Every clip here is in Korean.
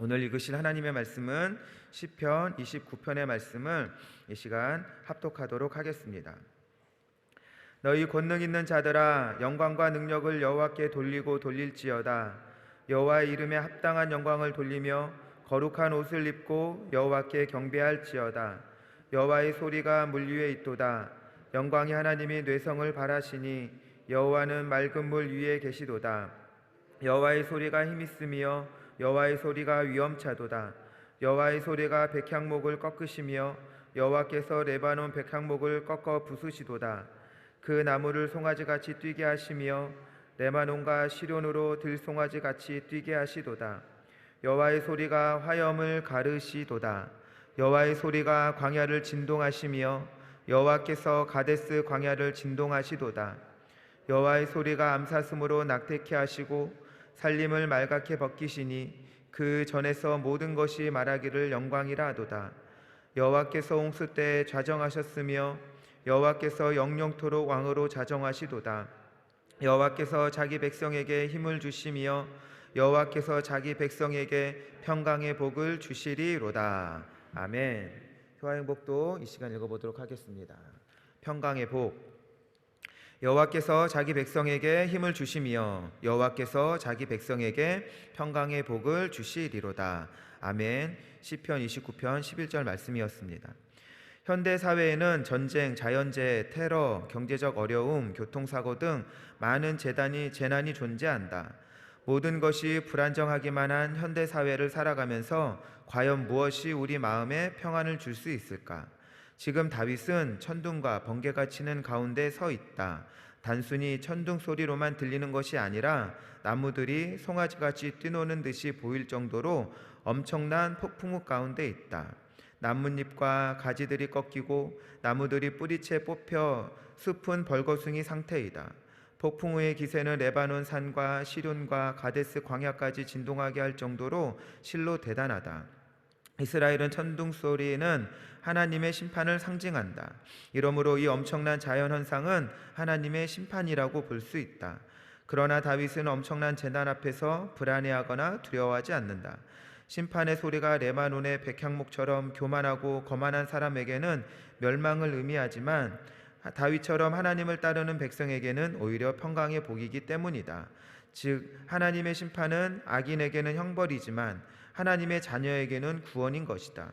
오늘 읽으실 하나님의 말씀은 시편 29편의 말씀을 이 시간 합독하도록 하겠습니다. 너희 권능 있는 자들아, 영광과 능력을 여호와께 돌리고 돌릴지어다. 여호와의 이름에 합당한 영광을 돌리며 거룩한 옷을 입고 여호와께 경배할지어다. 여호와의 소리가 물 위에 있도다. 영광이 하나님이 뇌성을 발하시니 여호와는 맑은 물 위에 계시도다. 여호와의 소리가 힘있으며 여호와의 소리가 위엄차도다. 여호와의 소리가 백향목을 꺾으시며 여호와께서 레바논 백향목을 꺾어 부수시도다. 그 나무를 송아지같이 뛰게 하시며 레바논과 시론으로 들송아지같이 뛰게 하시도다. 여호와의 소리가 화염을 가르시도다. 여호와의 소리가 광야를 진동하시며 여호와께서 가데스 광야를 진동하시도다. 여호와의 소리가 암사슴으로 낙태케 하시고 살림을 말갛게 벗기시니 그 전에서 모든 것이 말하기를 영광이라 하도다. 여호와께서 홍수 때에 좌정하셨으며 여호와께서 영영토록 왕으로 자정하시도다. 여호와께서 자기 백성에게 힘을 주시며 여호와께서 자기 백성에게 평강의 복을 주시리로다. 아멘. 효화행복도 이 시간 읽어보도록 하겠습니다. 평강의 복. 여호와께서 자기 백성에게 힘을 주시며 여호와께서 자기 백성에게 평강의 복을 주시리로다. 아멘. 시편 29편 11절 말씀이었습니다. 현대 사회에는 전쟁, 자연재해, 테러, 경제적 어려움, 교통사고 등 많은 재난이 존재한다. 모든 것이 불안정하기만 한 현대 사회를 살아가면서 과연 무엇이 우리 마음에 평안을 줄 수 있을까? 지금 다윗은 천둥과 번개가 치는 가운데 서 있다. 단순히 천둥 소리로만 들리는 것이 아니라 나무들이 송아지같이 뛰노는 듯이 보일 정도로 엄청난 폭풍우 가운데 있다. 나뭇잎과 가지들이 꺾이고 나무들이 뿌리채 뽑혀 숲은 벌거숭이 상태이다. 폭풍우의 기세는 레바논 산과 시륜과 가데스 광야까지 진동하게 할 정도로 실로 대단하다. 이스라엘은 천둥 소리는 하나님의 심판을 상징한다. 이러므로 이 엄청난 자연현상은 하나님의 심판이라고 볼 수 있다. 그러나 다윗은 엄청난 재난 앞에서 불안해하거나 두려워하지 않는다. 심판의 소리가 레바논의 백향목처럼 교만하고 거만한 사람에게는 멸망을 의미하지만 다윗처럼 하나님을 따르는 백성에게는 오히려 평강의 복이기 때문이다. 즉 하나님의 심판은 악인에게는 형벌이지만 하나님의 자녀에게는 구원인 것이다.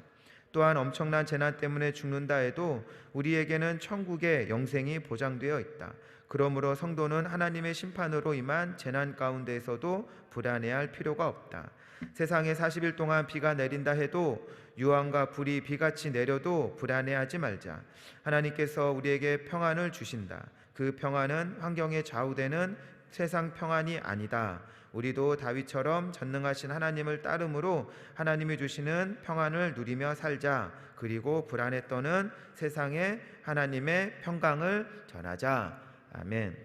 또한 엄청난 재난 때문에 죽는다 해도 우리에게는 천국의 영생이 보장되어 있다. 그러므로 성도는 하나님의 심판으로 임한 재난 가운데에서도 불안해할 필요가 없다. 세상에 40일 동안 비가 내린다 해도 유황과 불이 비같이 내려도 불안해하지 말자. 하나님께서 우리에게 평안을 주신다. 그 평안은 환경에 좌우되는 세상 평안이 아니다. 우리도 다윗처럼 전능하신 하나님을 따름으로 하나님이 주시는 평안을 누리며 살자. 그리고 불안에 떠는 세상에 하나님의 평강을 전하자. 아멘.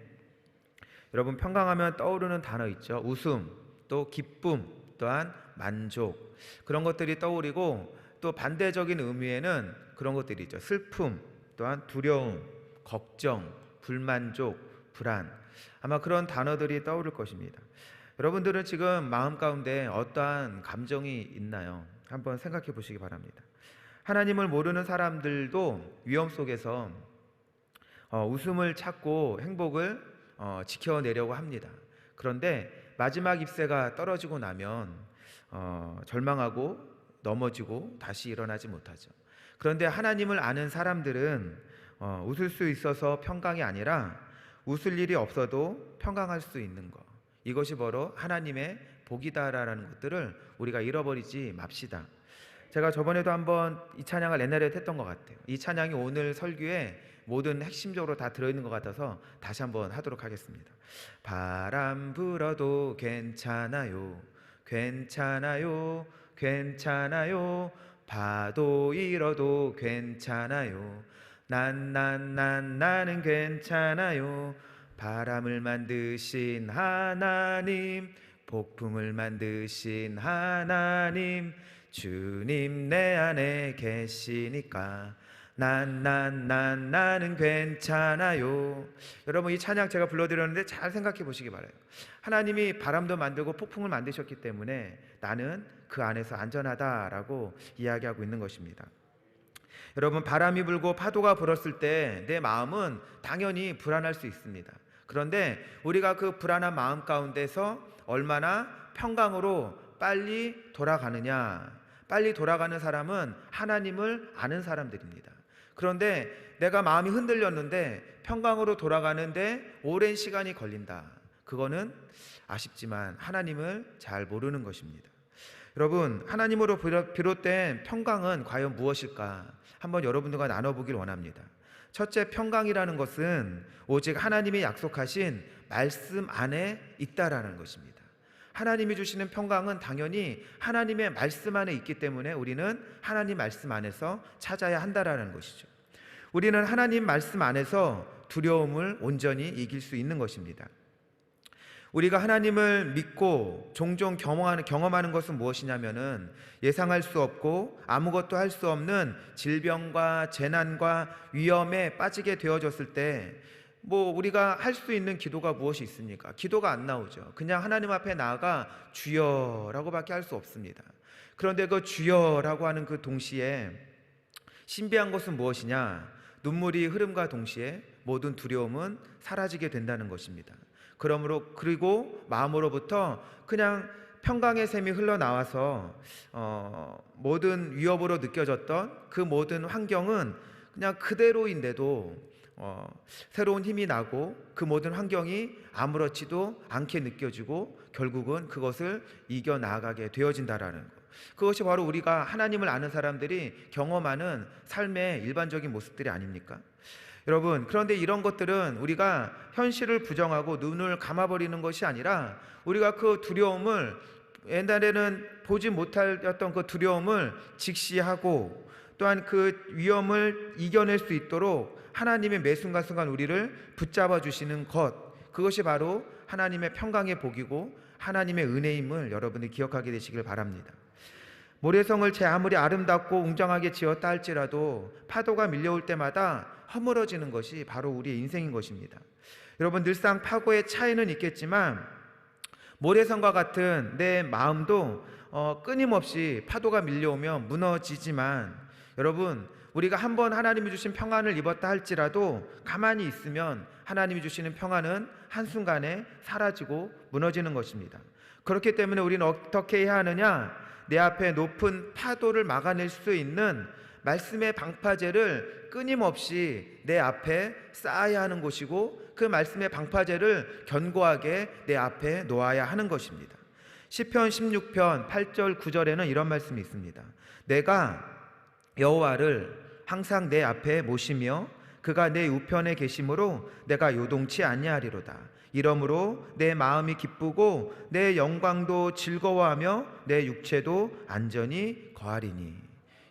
여러분, 평강하면 떠오르는 단어 있죠. 웃음, 또 기쁨, 또한 만족, 그런 것들이 떠오르고 또 반대적인 의미에는 그런 것들이 있죠. 슬픔, 또한 두려움, 걱정, 불만족, 불안, 아마 그런 단어들이 떠오를 것입니다. 여러분들은 지금 마음 가운데 어떠한 감정이 있나요? 한번 생각해 보시기 바랍니다. 하나님을 모르는 사람들도 위험 속에서 웃음을 찾고 행복을 지켜내려고 합니다. 그런데 마지막 잎새가 떨어지고 나면 절망하고 넘어지고 다시 일어나지 못하죠. 그런데 하나님을 아는 사람들은 웃을 수 있어서 평강이 아니라 웃을 일이 없어도 평강할 수 있는 것, 이것이 바로 하나님의 복이다라는 것들을 우리가 잃어버리지 맙시다. 제가 저번에도 한번 이 찬양을 옛날에 했던 것 같아요. 이 찬양이 오늘 설교에 모든 핵심적으로 다 들어있는 것 같아서 다시 한번 하도록 하겠습니다. 바람 불어도 괜찮아요, 괜찮아요, 괜찮아요. 파도 일어도 괜찮아요. 나는 괜찮아요. 바람을 만드신 하나님, 폭풍을 만드신 하나님, 주님 내 안에 계시니까 나는 괜찮아요. 여러분, 이 찬양 제가 불러드렸는데 잘 생각해 보시기 바라요. 하나님이 바람도 만들고 폭풍을 만드셨기 때문에 나는 그 안에서 안전하다라고 이야기하고 있는 것입니다. 여러분, 바람이 불고 파도가 불었을 때 내 마음은 당연히 불안할 수 있습니다. 그런데 우리가 그 불안한 마음 가운데서 얼마나 평강으로 빨리 돌아가느냐, 빨리 돌아가는 사람은 하나님을 아는 사람들입니다. 그런데 내가 마음이 흔들렸는데 평강으로 돌아가는데 오랜 시간이 걸린다. 그거는 아쉽지만 하나님을 잘 모르는 것입니다. 여러분, 하나님으로 비롯된 평강은 과연 무엇일까? 한번 여러분들과 나눠보길 원합니다. 첫째, 평강이라는 것은 오직 하나님이 약속하신 말씀 안에 있다라는 것입니다. 하나님이 주시는 평강은 당연히 하나님의 말씀 안에 있기 때문에 우리는 하나님 말씀 안에서 찾아야 한다라는 것이죠. 우리는 하나님 말씀 안에서 두려움을 온전히 이길 수 있는 것입니다. 우리가 하나님을 믿고 종종 경험하는 것은 무엇이냐면은 예상할 수 없고 아무것도 할 수 없는 질병과 재난과 위험에 빠지게 되어졌을 때 우리가 할 수 있는 기도가 무엇이 있습니까? 기도가 안 나오죠. 그냥 하나님 앞에 나아가 주여라고 밖에 할 수 없습니다. 그런데 그 주여라고 하는 그 동시에 신비한 것은 무엇이냐? 눈물이 흐름과 동시에 모든 두려움은 사라지게 된다는 것입니다. 그리고 마음으로부터 그냥 평강의 샘이 흘러나와서 모든 위협으로 느껴졌던 그 모든 환경은 그냥 그대로인데도 새로운 힘이 나고 그 모든 환경이 아무렇지도 않게 느껴지고 결국은 그것을 이겨나가게 되어진다라는 것. 그것이 바로 우리가 하나님을 아는 사람들이 경험하는 삶의 일반적인 모습들이 아닙니까? 여러분, 그런데 이런 것들은 우리가 현실을 부정하고 눈을 감아버리는 것이 아니라 우리가 그 두려움을, 옛날에는 보지 못하였던 그 두려움을 직시하고 또한 그 위험을 이겨낼 수 있도록 하나님의 매 순간순간 우리를 붙잡아 주시는 것, 그것이 바로 하나님의 평강의 복이고 하나님의 은혜임을 여러분이 기억하게 되시길 바랍니다. 모래성을 제 아무리 아름답고 웅장하게 지었다 할지라도 파도가 밀려올 때마다 허물어지는 것이 바로 우리의 인생인 것입니다. 여러분, 늘상 파고의 차이는 있겠지만 모래성과 같은 내 마음도 끊임없이 파도가 밀려오면 무너지지만, 여러분, 우리가 한번 하나님이 주신 평안을 입었다 할지라도 가만히 있으면 하나님이 주시는 평안은 한순간에 사라지고 무너지는 것입니다. 그렇기 때문에 우리는 어떻게 해야 하느냐? 내 앞에 높은 파도를 막아낼 수 있는 말씀의 방파제를 끊임없이 내 앞에 쌓아야 하는 것이고, 그 말씀의 방파제를 견고하게 내 앞에 놓아야 하는 것입니다. 시편 16편 8절 9절에는 이런 말씀이 있습니다. 내가 여호와를 항상 내 앞에 모시며 그가 내 우편에 계심으로 내가 요동치 아니하리로다. 이러므로 내 마음이 기쁘고 내 영광도 즐거워하며 내 육체도 안전히 거하리니.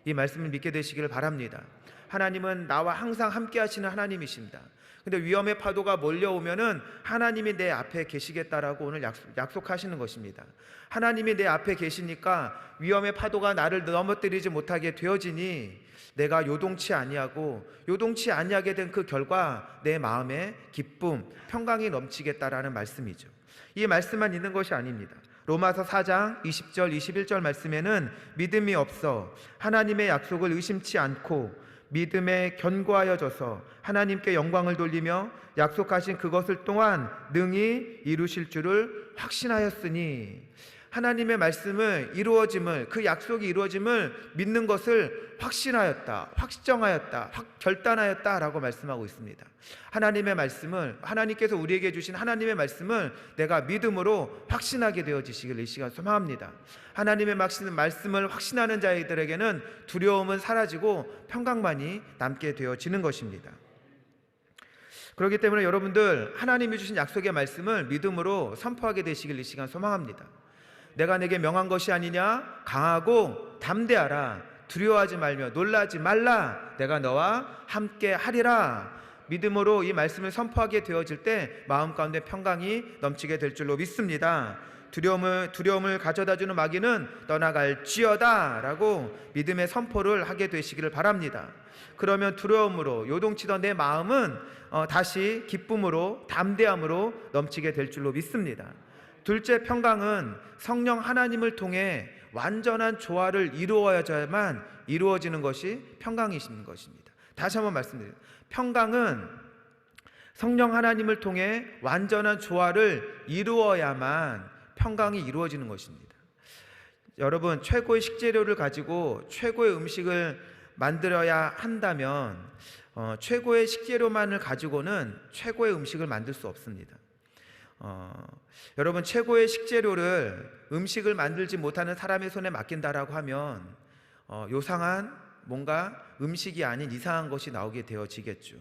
이 말씀을 믿게 되시기를 바랍니다. 하나님은 나와 항상 함께 하시는 하나님이십니다. 근데 위험의 파도가 몰려오면은 하나님이 내 앞에 계시겠다라고 오늘 약속하시는 것입니다. 하나님이 내 앞에 계시니까 위험의 파도가 나를 넘어뜨리지 못하게 되어지니 내가 요동치 아니하게 된 그 결과 내 마음에 기쁨, 평강이 넘치겠다라는 말씀이죠. 이 말씀만 있는 것이 아닙니다. 로마서 4장 20절 21절 말씀에는 믿음이 없어 하나님의 약속을 의심치 않고 믿음에 견고하여져서 하나님께 영광을 돌리며 약속하신 그것을 또한 능히 이루실 줄을 확신하였으니, 하나님의 말씀을 이루어짐을, 그 약속이 이루어짐을 믿는 것을 확신하였다, 확정하였다, 결단하였다라고 말씀하고 있습니다. 하나님의 말씀을, 하나님께서 우리에게 주신 하나님의 말씀을 내가 믿음으로 확신하게 되어지시길 이 시간 소망합니다. 하나님의 말씀을 확신하는 자들에게는 두려움은 사라지고 평강만이 남게 되어지는 것입니다. 그렇기 때문에 여러분들, 하나님이 주신 약속의 말씀을 믿음으로 선포하게 되시길 이 시간 소망합니다. 내가 내게 명한 것이 아니냐? 강하고 담대하라. 두려워하지 말며 놀라지 말라. 내가 너와 함께 하리라. 믿음으로 이 말씀을 선포하게 되어질 때 마음 가운데 평강이 넘치게 될 줄로 믿습니다. 두려움을 가져다주는 마귀는 떠나갈지어다 라고 믿음의 선포를 하게 되시기를 바랍니다. 그러면 두려움으로 요동치던 내 마음은 다시 기쁨으로, 담대함으로 넘치게 될 줄로 믿습니다. 둘째, 평강은 성령 하나님을 통해 완전한 조화를 이루어야만 이루어지는 것이 평강이신 것입니다. 다시 한번 말씀드립니다. 평강은 성령 하나님을 통해 완전한 조화를 이루어야만 평강이 이루어지는 것입니다. 여러분, 최고의 식재료를 가지고 최고의 음식을 만들어야 한다면 최고의 식재료만을 가지고는 최고의 음식을 만들 수 없습니다. 여러분, 최고의 식재료를 음식을 만들지 못하는 사람의 손에 맡긴다라고 하면 요상한 뭔가 음식이 아닌 이상한 것이 나오게 되어지겠죠.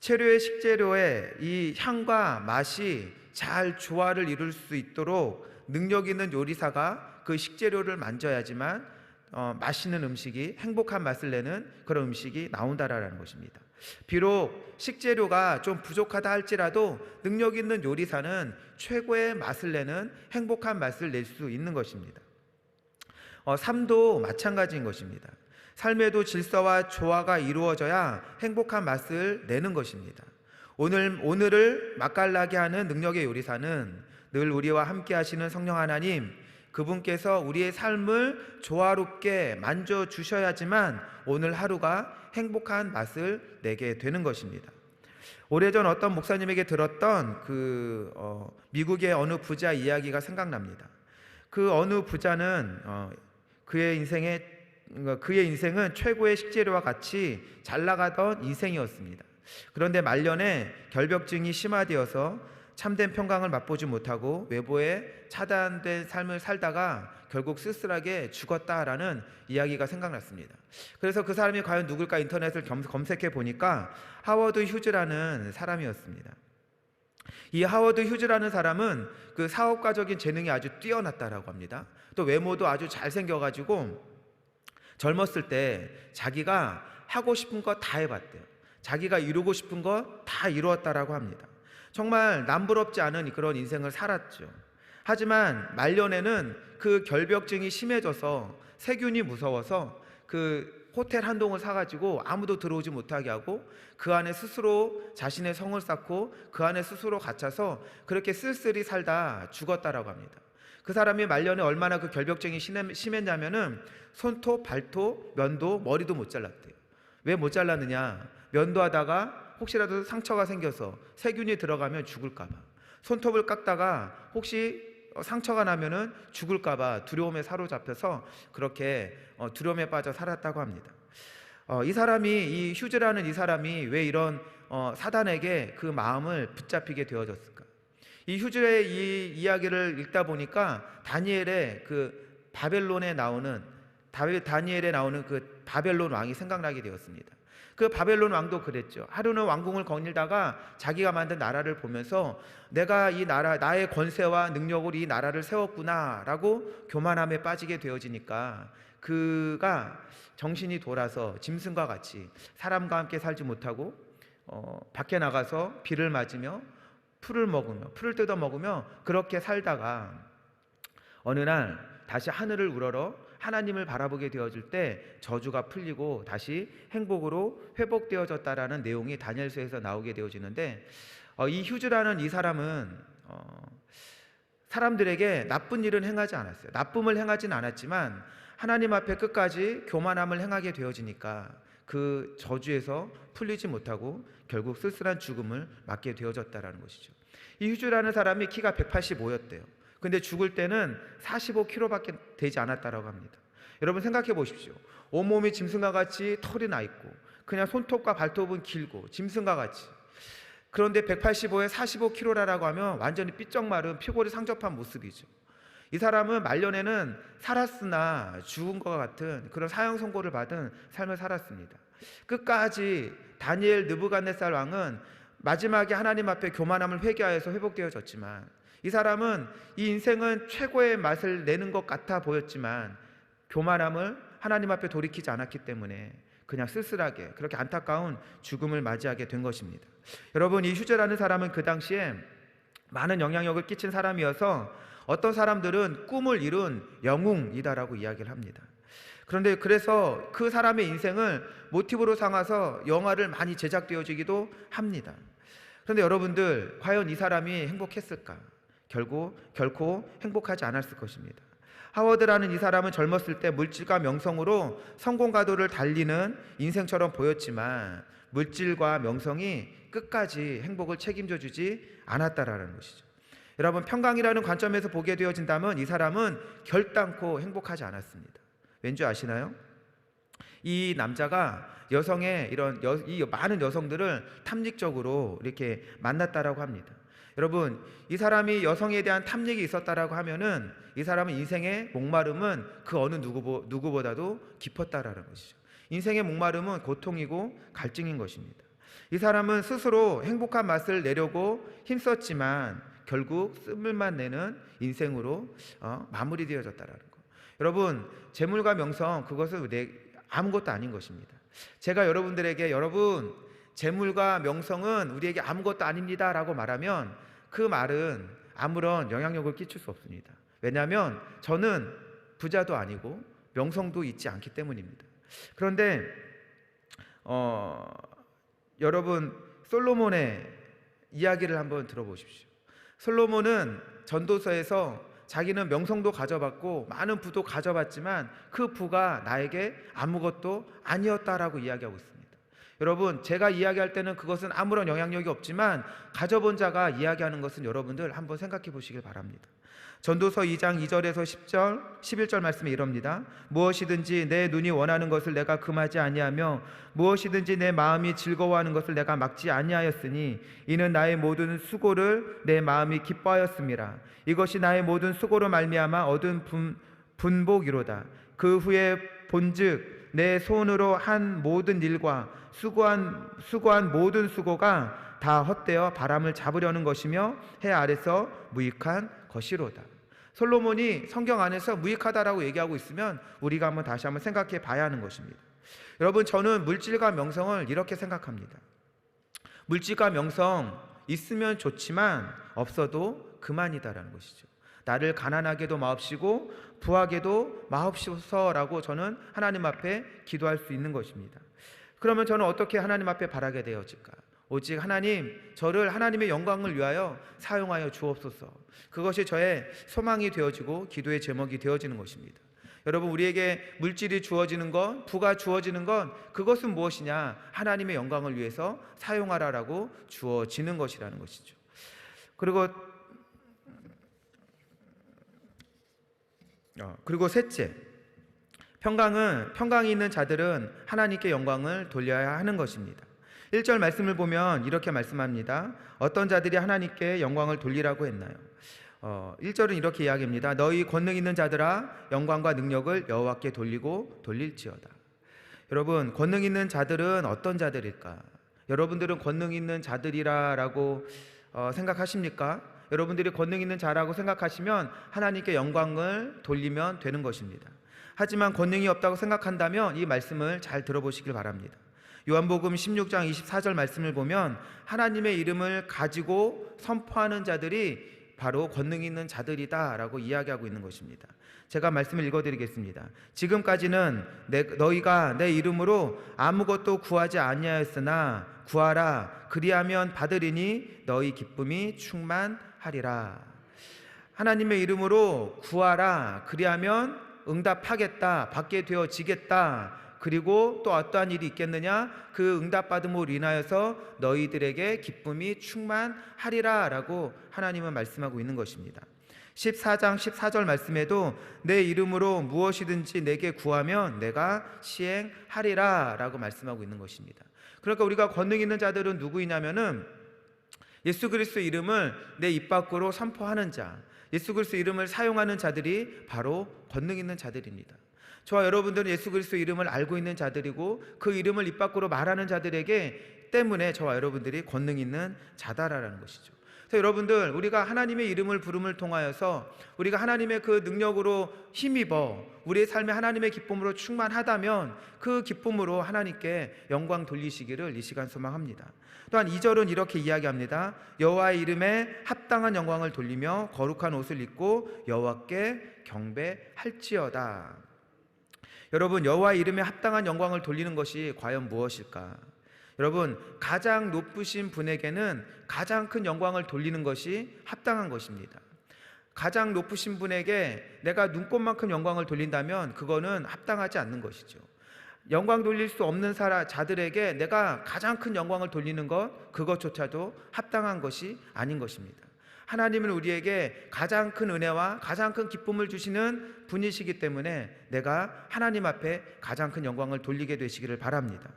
최고의 식재료의 이 향과 맛이 잘 조화를 이룰 수 있도록 능력 있는 요리사가 그 식재료를 만져야지만 맛있는 음식이, 행복한 맛을 내는 그런 음식이 나온다라는 것입니다. 비록 식재료가 좀 부족하다 할지라도 능력 있는 요리사는 최고의 맛을 내는 행복한 맛을 낼 수 있는 것입니다. 삶도 마찬가지인 것입니다. 삶에도 질서와 조화가 이루어져야 행복한 맛을 내는 것입니다. 오늘을 맛깔나게 하는 능력의 요리사는 늘 우리와 함께 하시는 성령 하나님, 그분께서 우리의 삶을 조화롭게 만져주셔야지만 오늘 하루가 행복한 맛을 내게 되는 것입니다. 오래전 어떤 목사님에게 들었던 미국의 어느 부자 이야기가 생각납니다. 그 어느 부자는 그의 인생은 최고의 식재료와 같이 잘 나가던 인생이었습니다. 그런데 말년에 결벽증이 심화되어서 참된 평강을 맛보지 못하고 외부에 차단된 삶을 살다가 결국 쓸쓸하게 죽었다라는 이야기가 생각났습니다. 그래서 그 사람이 과연 누굴까 인터넷을 검색해 보니까 하워드 휴즈라는 사람이었습니다. 이 하워드 휴즈라는 사람은 그 사업가적인 재능이 아주 뛰어났다라고 합니다. 또 외모도 아주 잘생겨가지고 젊었을 때 자기가 하고 싶은 거 다 해봤대요. 자기가 이루고 싶은 거 다 이루었다라고 합니다. 정말 남부럽지 않은 그런 인생을 살았죠. 하지만 말년에는 그 결벽증이 심해져서 세균이 무서워서 그 호텔 한 동을 사가지고 아무도 들어오지 못하게 하고 그 안에 스스로 자신의 성을 쌓고 그 안에 스스로 갇혀서 그렇게 쓸쓸히 살다 죽었다라고 합니다. 그 사람이 말년에 얼마나 그 결벽증이 심했냐면은 손톱, 발톱, 면도, 머리도 못 잘랐대요. 왜 못 잘랐느냐? 면도하다가 혹시라도 상처가 생겨서 세균이 들어가면 죽을까봐, 손톱을 깎다가 혹시 상처가 나면은 죽을까봐 두려움에 사로잡혀서 그렇게 두려움에 빠져 살았다고 합니다. 이 휴즈라는 이 사람이 왜 이런 사단에게 그 마음을 붙잡히게 되어졌을까? 이 휴즈의 이 이야기를 읽다 보니까 다니엘의 그 다니엘에 나오는 그 바벨론 왕이 생각나게 되었습니다. 그 바벨론 왕도 그랬죠. 하루는 왕궁을 거닐다가 자기가 만든 나라를 보면서 내가 이 나라, 나의 권세와 능력으로 이 나라를 세웠구나라고 교만함에 빠지게 되어지니까 그가 정신이 돌아서 짐승과 같이 사람과 함께 살지 못하고 밖에 나가서 비를 맞으며 풀을 뜯어 먹으며 그렇게 살다가 어느 날 다시 하늘을 우러러 하나님을 바라보게 되어질 때 저주가 풀리고 다시 행복으로 회복되어졌다라는 내용이 다니엘서에서 나오게 되어지는데, 이 휴즈라는 이 사람은 사람들에게 나쁜 일은 행하지 않았어요. 나쁨을 행하진 않았지만 하나님 앞에 끝까지 교만함을 행하게 되어지니까 그 저주에서 풀리지 못하고 결국 쓸쓸한 죽음을 맞게 되어졌다라는 것이죠. 이 휴즈라는 사람이 키가 185였대요. 근데 죽을 때는 45kg밖에 되지 않았다라고 합니다. 여러분 생각해 보십시오. 온몸이 짐승과 같이 털이 나 있고 그냥 손톱과 발톱은 길고 짐승과 같이, 그런데 185에 45kg라고 하면 완전히 삐쩍 마른 피골이 상접한 모습이죠. 이 사람은 말년에는 살았으나 죽은 것과 같은 그런 사형 선고를 받은 삶을 살았습니다. 끝까지 다니엘 느부갓네살 왕은 마지막에 하나님 앞에 교만함을 회개하여서 회복되어졌지만, 이 사람은 이 인생은 최고의 맛을 내는 것 같아 보였지만 교만함을 하나님 앞에 돌이키지 않았기 때문에 그냥 쓸쓸하게 그렇게 안타까운 죽음을 맞이하게 된 것입니다. 여러분, 이 휴즈라는 사람은 그 당시에 많은 영향력을 끼친 사람이어서 어떤 사람들은 꿈을 이룬 영웅이다라고 이야기를 합니다. 그런데 그래서 그 사람의 인생을 모티브로 삼아서 영화를 많이 제작되어지기도 합니다. 그런데 여러분들, 과연 이 사람이 행복했을까? 결코 행복하지 않았을 것입니다. 하워드라는 이 사람은 젊었을 때 물질과 명성으로 성공 가도를 달리는 인생처럼 보였지만 물질과 명성이 끝까지 행복을 책임져 주지 않았다라는 것이죠. 여러분, 평강이라는 관점에서 보게 되어진다면 이 사람은 결단코 행복하지 않았습니다. 왠지 아시나요? 이 남자가 여성의 이 많은 여성들을 탐닉적으로 이렇게 만났다라고 합니다. 여러분, 이 사람이 여성에 대한 탐닉이 있었다라고 하면은 이 사람은 인생의 목마름은 그 어느 누구보다도 깊었다라는 것이죠. 인생의 목마름은 고통이고 갈증인 것입니다. 이 사람은 스스로 행복한 맛을 내려고 힘썼지만 결국 쓴물만 내는 인생으로 마무리되어졌다라는 것. 여러분, 재물과 명성, 그것은 아무것도 아닌 것입니다. 제가 여러분들에게 여러분 재물과 명성은 우리에게 아무것도 아닙니다 라고 말하면 그 말은 아무런 영향력을 끼칠 수 없습니다. 왜냐하면 저는 부자도 아니고 명성도 있지 않기 때문입니다. 그런데 여러분, 솔로몬의 이야기를 한번 들어보십시오. 솔로몬은 전도서에서 자기는 명성도 가져봤고 많은 부도 가져봤지만 그 부가 나에게 아무것도 아니었다라고 이야기하고 있습니다. 여러분, 제가 이야기할 때는 그것은 아무런 영향력이 없지만 가져본 자가 이야기하는 것은 여러분들 한번 생각해 보시길 바랍니다. 전도서 2장 2절에서 10절, 11절 말씀에 이럽니다. 무엇이든지 내 눈이 원하는 것을 내가 금하지 아니하며 무엇이든지 내 마음이 즐거워하는 것을 내가 막지 아니하였으니 이는 나의 모든 수고를 내 마음이 기뻐하였음이라. 이것이 나의 모든 수고로 말미암아 얻은 분복이로다. 그 후에 본즉 내 손으로 한 모든 일과 수고한 모든 수고가 다 헛되어 바람을 잡으려는 것이며 해 아래서 무익한 것이로다. 솔로몬이 성경 안에서 무익하다라고 얘기하고 있으면 우리가 다시 한번 생각해 봐야 하는 것입니다. 여러분, 저는 물질과 명성을 이렇게 생각합니다. 물질과 명성 있으면 좋지만 없어도 그만이다라는 것이죠. 나를 가난하게도 마옵시고 부하게도 마옵소서라고 저는 하나님 앞에 기도할 수 있는 것입니다. 그러면 저는 어떻게 하나님 앞에 바라게 되어질까? 오직 하나님, 저를 하나님의 영광을 위하여 사용하여 주옵소서. 그것이 저의 소망이 되어지고 기도의 제목이 되어지는 것입니다. 여러분, 우리에게 물질이 주어지는 것, 부가 주어지는 것, 그것은 무엇이냐? 하나님의 영광을 위해서 사용하라라고 주어지는 것이라는 것이죠. 그리고 셋째, 평강이 있는 자들은 하나님께 영광을 돌려야 하는 것입니다. 1절 말씀을 보면 이렇게 말씀합니다. 어떤 자들이 하나님께 영광을 돌리라고 했나요? 1절은 이렇게 이야기합니다. 너희 권능 있는 자들아, 영광과 능력을 여호와께 돌리고 돌릴지어다. 여러분, 권능 있는 자들은 어떤 자들일까? 여러분들은 권능 있는 자들이라고 생각하십니까? 여러분들이 권능 있는 자라고 생각하시면 하나님께 영광을 돌리면 되는 것입니다. 하지만 권능이 없다고 생각한다면 이 말씀을 잘 들어보시길 바랍니다. 요한복음 16장 24절 말씀을 보면 하나님의 이름을 가지고 선포하는 자들이 바로 권능 있는 자들이다 라고 이야기하고 있는 것입니다. 제가 말씀을 읽어드리겠습니다. 지금까지는 너희가 내 이름으로 아무것도 구하지 아니하였으나 구하라, 그리하면 받으리니 너희 기쁨이 충만하리라. 하나님의 이름으로 구하라, 그리하면 응답하겠다, 받게 되어지겠다. 그리고 또 어떠한 일이 있겠느냐? 그 응답받음으로 인하여서 너희들에게 기쁨이 충만하리라 라고 하나님은 말씀하고 있는 것입니다. 14장 14절 말씀에도 내 이름으로 무엇이든지 내게 구하면 내가 시행하리라 라고 말씀하고 있는 것입니다. 그러니까 우리가 권능 있는 자들은 누구이냐면은 예수 그리스도 이름을 내 입 밖으로 선포하는 자, 예수 그리스도 이름을 사용하는 자들이 바로 권능 있는 자들입니다. 저와 여러분들은 예수 그리스도 이름을 알고 있는 자들이고 그 이름을 입 밖으로 말하는 자들에게 때문에 저와 여러분들이 권능 있는 자다라는 것이죠. 그래서 여러분들, 우리가 하나님의 이름을 부름을 통하여서 우리가 하나님의 그 능력으로 힘입어 우리의 삶에 하나님의 기쁨으로 충만하다면 그 기쁨으로 하나님께 영광 돌리시기를 이 시간 소망합니다. 또한 2절은 이렇게 이야기합니다. 여호와의 이름에 합당한 영광을 돌리며 거룩한 옷을 입고 여호와께 경배할지어다. 여러분, 여호와의 이름에 합당한 영광을 돌리는 것이 과연 무엇일까? 여러분, 가장 높으신 분에게는 가장 큰 영광을 돌리는 것이 합당한 것입니다. 가장 높으신 분에게 내가 눈꽃만큼 영광을 돌린다면 그거는 합당하지 않는 것이죠. 영광 돌릴 수 없는 자들에게 내가 가장 큰 영광을 돌리는 것, 그것조차도 합당한 것이 아닌 것입니다. 하나님은 우리에게 가장 큰 은혜와 가장 큰 기쁨을 주시는 분이시기 때문에 내가 하나님 앞에 가장 큰 영광을 돌리게 되시기를 바랍니다.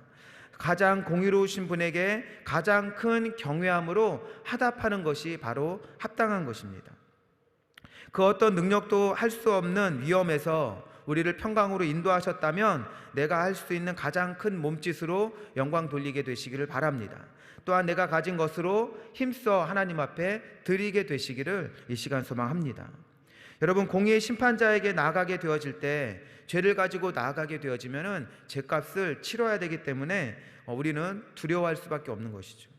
가장 공의로우신 분에게 가장 큰 경외함으로 하답하는 것이 바로 합당한 것입니다. 그 어떤 능력도 할 수 없는 위험에서 우리를 평강으로 인도하셨다면 내가 할 수 있는 가장 큰 몸짓으로 영광 돌리게 되시기를 바랍니다. 또한 내가 가진 것으로 힘써 하나님 앞에 드리게 되시기를 이 시간 소망합니다. 여러분, 공의의 심판자에게 나아가게 되어질 때, 죄를 가지고 나아가게 되어지면은 죄값을 치러야 되기 때문에 우리는 두려워할 수밖에 없는 것이죠.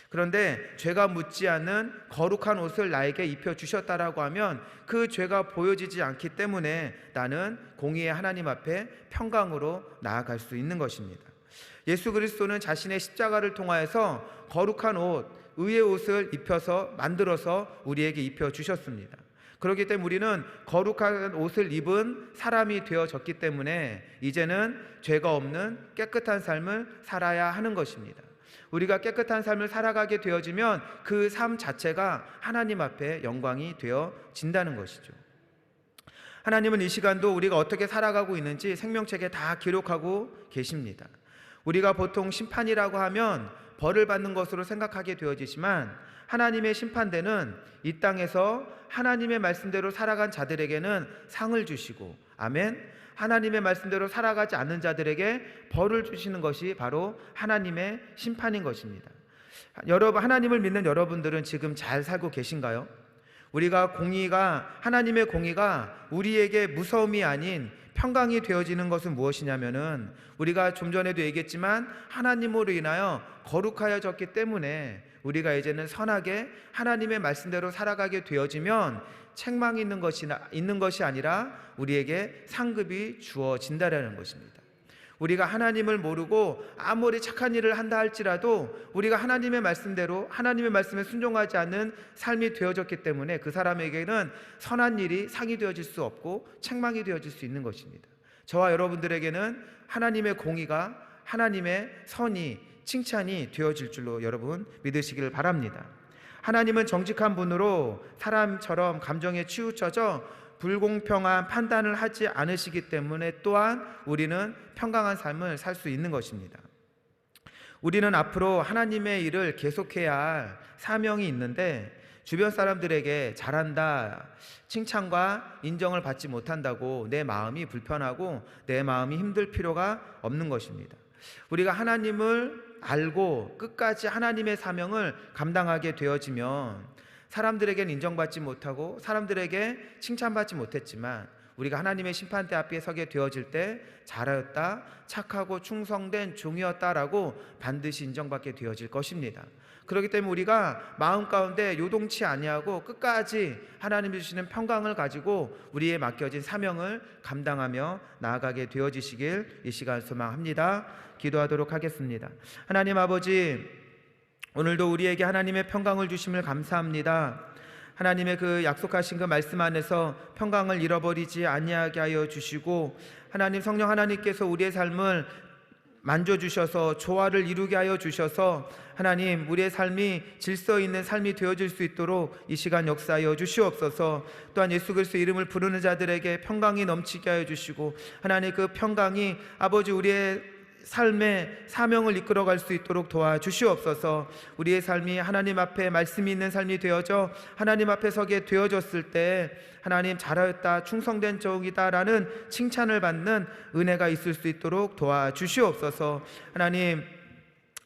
그런데 죄가 묻지 않는 거룩한 옷을 나에게 입혀주셨다라고 하면 그 죄가 보여지지 않기 때문에 나는 공의의 하나님 앞에 평강으로 나아갈 수 있는 것입니다. 예수 그리스도는 자신의 십자가를 통하여서 거룩한 옷, 의의 옷을 입혀서 만들어서 우리에게 입혀주셨습니다. 그렇기 때문에 우리는 거룩한 옷을 입은 사람이 되어졌기 때문에 이제는 죄가 없는 깨끗한 삶을 살아야 하는 것입니다. 우리가 깨끗한 삶을 살아가게 되어지면 그 삶 자체가 하나님 앞에 영광이 되어진다는 것이죠. 하나님은 이 시간도 우리가 어떻게 살아가고 있는지 생명책에 다 기록하고 계십니다. 우리가 보통 심판이라고 하면 벌을 받는 것으로 생각하게 되어지지만 하나님의 심판대는 이 땅에서 하나님의 말씀대로 살아간 자들에게는 상을 주시고, 아멘, 하나님의 말씀대로 살아가지 않는 자들에게 벌을 주시는 것이 바로 하나님의 심판인 것입니다. 여러분, 하나님을 믿는 여러분들은 지금 잘 살고 계신가요? 하나님의 공의가 우리에게 무서움이 아닌 평강이 되어지는 것은 무엇이냐면은, 우리가 좀 전에도 얘기했지만 하나님으로 인하여 거룩하여졌기 때문에 우리가 이제는 선하게 하나님의 말씀대로 살아가게 되어지면 책망이 있는 것이 아니라 우리에게 상급이 주어진다라는 것입니다. 우리가 하나님을 모르고 아무리 착한 일을 한다 할지라도 우리가 하나님의 말씀대로 하나님의 말씀에 순종하지 않는 삶이 되어졌기 때문에 그 사람에게는 선한 일이 상이 되어질 수 없고 책망이 되어질 수 있는 것입니다. 저와 여러분들에게는 하나님의 공의가, 하나님의 선이, 칭찬이 되어질 줄로 여러분 믿으시기를 바랍니다. 하나님은 정직한 분으로 사람처럼 감정에 치우쳐져 불공평한 판단을 하지 않으시기 때문에 또한 우리는 평강한 삶을 살 수 있는 것입니다. 우리는 앞으로 하나님의 일을 계속해야 할 사명이 있는데 주변 사람들에게 잘한다, 칭찬과 인정을 받지 못한다고 내 마음이 불편하고 내 마음이 힘들 필요가 없는 것입니다. 우리가 하나님을 알고 끝까지 하나님의 사명을 감당하게 되어지면 사람들에게는 인정받지 못하고 사람들에게 칭찬받지 못했지만 우리가 하나님의 심판대 앞에 서게 되어질 때 잘하였다, 착하고 충성된 종이었다라고 반드시 인정받게 되어질 것입니다. 그렇기 때문에 우리가 마음 가운데 요동치 아니하고 끝까지 하나님이 주시는 평강을 가지고 우리의 맡겨진 사명을 감당하며 나아가게 되어지시길 이 시간 소망합니다. 기도하도록 하겠습니다. 하나님 아버지, 오늘도 우리에게 하나님의 평강을 주심을 감사합니다. 하나님의 그 약속하신 그 말씀 안에서 평강을 잃어버리지 아니하게 하여 주시고, 하나님 성령 하나님께서 우리의 삶을 만져주셔서 조화를 이루게 하여 주셔서 하나님 우리의 삶이 질서 있는 삶이 되어질 수 있도록 이 시간 역사하여 주시옵소서. 또한 예수 그리스도 이름을 부르는 자들에게 평강이 넘치게 하여 주시고, 하나님 그 평강이 아버지 우리의 삶의 사명을 이끌어갈 수 있도록 도와주시옵소서. 우리의 삶이 하나님 앞에 말씀이 있는 삶이 되어져 하나님 앞에 서게 되어졌을 때 하나님 잘하였다, 충성된 종이다 라는 칭찬을 받는 은혜가 있을 수 있도록 도와주시옵소서. 하나님,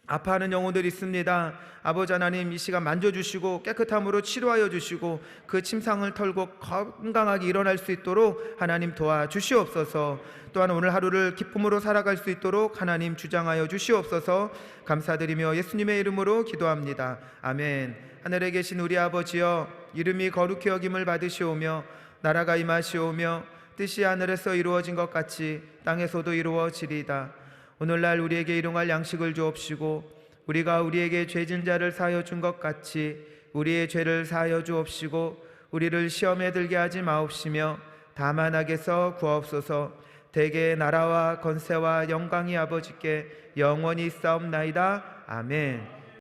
아파하는 영혼들이 있습니다. 아버지 하나님, 이 시간 만져주시고 깨끗함으로 치료하여 주시고 그 침상을 털고 건강하게 일어날 수 있도록 하나님 도와주시옵소서. 또한 오늘 하루를 기쁨으로 살아갈 수 있도록 하나님 주장하여 주시옵소서. 감사드리며 예수님의 이름으로 기도합니다. 아멘. 하늘에 계신 우리 아버지여, 이름이 거룩히 여김을 받으시오며 나라가 임하시오며 뜻이 하늘에서 이루어진 것 같이 땅에서도 이루어지리이다. 오늘날 우리에게 일용할 양식을 주옵시고 우리가 우리에게 죄진 자를 사하여 준 것 같이 우리의 죄를 사하여 주옵시고 우리를 시험에 들게 하지 마옵시며 다만 악에서 구하옵소서. 대개의 나라와 권세와 영광이 아버지께 영원히 있사옵나이다. 아멘.